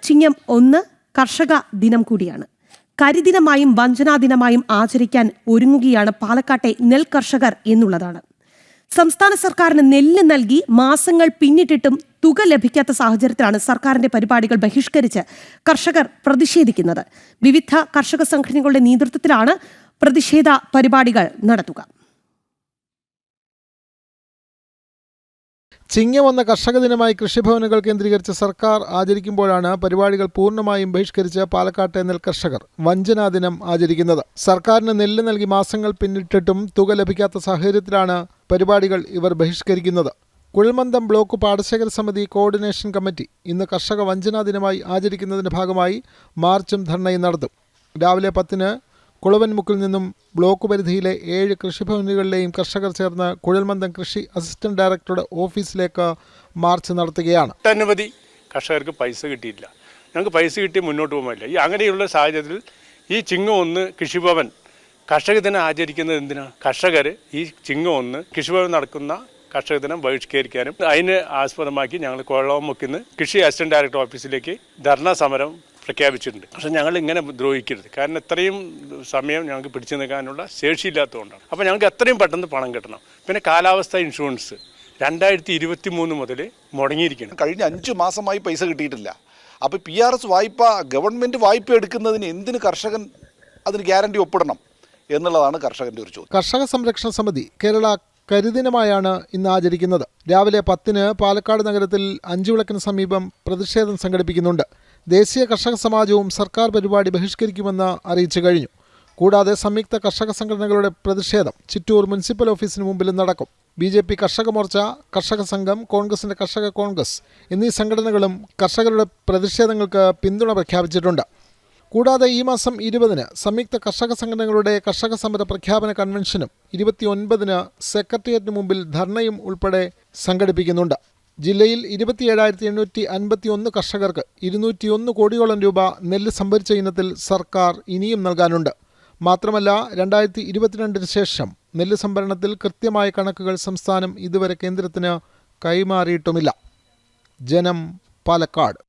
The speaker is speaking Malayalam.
ചിങ്ങം 1 കർഷക ദിനം കൂടിയാണ്. കരിദിനമായും വഞ്ചനാ ദിനമായും ആചരിക്കാൻ ഒരുങ്ങുകയാണ് പാലക്കാട്ടെ നെൽകർഷകർ എന്നുള്ളതാണ്. സംസ്ഥാന സർക്കാരിന് നെല്ല് നൽകി മാസങ്ങൾ പിന്നിട്ടിട്ടും തുക ലഭിക്കാത്ത സാഹചര്യത്തിലാണ് സർക്കാരിന്റെ പരിപാടികൾ ബഹിഷ്കരിച്ച് കർഷകർ പ്രതിഷേധിക്കുന്നത്. വിവിധ കർഷക സംഘടനകളുടെ നേതൃത്വത്തിലാണ് പ്രതിഷേധ പരിപാടികൾ നടത്തുക. ചിങ്ങം 1 കർഷക ദിനമായി കൃഷിഭവനുകൾ കേന്ദ്രീകരിച്ച് സർക്കാർ ആചരിക്കുമ്പോഴാണ് പരിപാടികൾ പൂർണ്ണമായും ബഹിഷ്കരിച്ച് പാലക്കാട്ടെ നെൽകർഷകർ വഞ്ചനാ ദിനം ആചരിക്കുന്നത്. സർക്കാരിന് നെല്ല് നൽകി മാസങ്ങൾ പിന്നിട്ടിട്ടും തുക ലഭിക്കാത്ത സാഹചര്യത്തിലാണ് പരിപാടികൾ ഇവർ ബഹിഷ്കരിക്കുന്നത്. കുഴൽമന്ദം ബ്ലോക്ക് പാടശേഖര സമിതി കോർഡിനേഷൻ കമ്മിറ്റി ഇന്ന് കർഷക വഞ്ചനാ ദിനമായി ആചരിക്കുന്നതിന്റെ ഭാഗമായി മാർച്ചും ധർണയും നടത്തും. രാവിലെ 10-ന് കുളവൻമുക്കിൽ നിന്നും ബ്ലോക്ക് പരിധിയിലെ 7 കൃഷിഭവനുകളിലെയും കർഷകർ ചേർന്ന് കുഴൽമന്ദം കൃഷി അസിസ്റ്റന്റ് ഡയറക്ടറുടെ ഓഫീസിലേക്ക് മാർച്ച് നടത്തുകയാണ്. ഒട്ടനവധി കർഷകർക്ക് പൈസ കിട്ടിയില്ല. ഞങ്ങൾക്ക് പൈസ കിട്ടി മുന്നോട്ട് പോകാനില്ല. ഈ അങ്ങനെയുള്ള സാഹചര്യത്തിൽ ഈ ചിങ്ങം 1 കൃഷിഭവൻ കർഷക ദിനം ആചരിക്കുന്നത് എന്തിനാണ്? കർഷകർ ഈ ചിങ്ങം 1 കൃഷിഭവൻ നടക്കുന്ന കർഷക ദിനം ബഹിഷ്കരിക്കാനും അതിനെ ആസ്പദമാക്കി ഞങ്ങൾ കുളവൻമുക്കിൽ നിന്ന് കൃഷി അസിസ്റ്റന്റ് ഡയറക്ടർ ഓഫീസിലേക്ക് ധർണാ സമരം പ്രഖ്യാപിച്ചിട്ടുണ്ട്. പക്ഷെ ഞങ്ങൾ ഇങ്ങനെ ദ്രോഹിക്കരുത്. കാരണം ഇത്രയും സമയം ഞങ്ങൾക്ക് പിടിച്ചു നിൽക്കാനുള്ള ശേഷിയില്ലാത്തതുകൊണ്ടാണ്. അപ്പോൾ ഞങ്ങൾക്ക് എത്രയും പെട്ടെന്ന് പണം കിട്ടണം. പിന്നെ കാലാവസ്ഥ ഇൻഷുറൻസ് 2023 മുതൽ മുടങ്ങിയിരിക്കണം. കഴിഞ്ഞ 5 മാസമായി പൈസ കിട്ടിയിട്ടില്ല. അപ്പോൾ PRS വായ്പ ഗവൺമെൻറ് വായ്പ എടുക്കുന്നതിന് എന്തിന് കർഷകൻ അതിന് ഗ്യാരണ്ടി ഒപ്പിടണം എന്നുള്ളതാണ് കർഷകൻ്റെ ഒരു ചോദ്യം. കർഷക സംരക്ഷണ സമിതി കേരള കരിദിനമായാണ് ഇന്ന് ആചരിക്കുന്നത്. രാവിലെ 10-ന് പാലക്കാട് നഗരത്തിൽ 5 വിളക്കിന് സമീപം പ്രതിഷേധം സംഘടിപ്പിക്കുന്നുണ്ട്. ദേശീയ കർഷക സമാജവും സർക്കാർ പരിപാടി ബഹിഷ്കരിക്കുമെന്ന് അറിയിച്ചു കഴിഞ്ഞു. കൂടാതെ സംയുക്ത കർഷക സംഘടനകളുടെ പ്രതിഷേധം ചിറ്റൂർ മുനിസിപ്പൽ ഓഫീസിന് മുമ്പിലും നടക്കും. BJP കർഷക മോർച്ച, കർഷക സംഘം, കോൺഗ്രസിന്റെ കർഷക കോൺഗ്രസ് എന്നീ സംഘടനകളും കർഷകരുടെ പ്രതിഷേധങ്ങൾക്ക് പിന്തുണ പ്രഖ്യാപിച്ചിട്ടുണ്ട്. കൂടാതെ ഈ മാസം 20-ന് സംയുക്ത കർഷക സംഘടനകളുടെ കർഷക സമര പ്രഖ്യാപന കൺവെൻഷനും 29-ന് സെക്രട്ടേറിയറ്റിന് മുമ്പിൽ ധർണയും ഉൾപ്പെടെ സംഘടിപ്പിക്കുന്നുണ്ട്. ജില്ലയിൽ 27,851 കർഷകർക്ക് 201 കോടിയോളം രൂപ നെല്ല് സംഭരിച്ച ഇനത്തിൽ സർക്കാർ ഇനിയും നൽകാനുണ്ട്. മാത്രമല്ല 2022-ന് ശേഷം നെല്ല് സംഭരണത്തിൽ കൃത്യമായ കണക്കുകൾ സംസ്ഥാനം ഇതുവരെ കേന്ദ്രത്തിന് കൈമാറിയിട്ടുമില്ല. ജനം, പാലക്കാട്.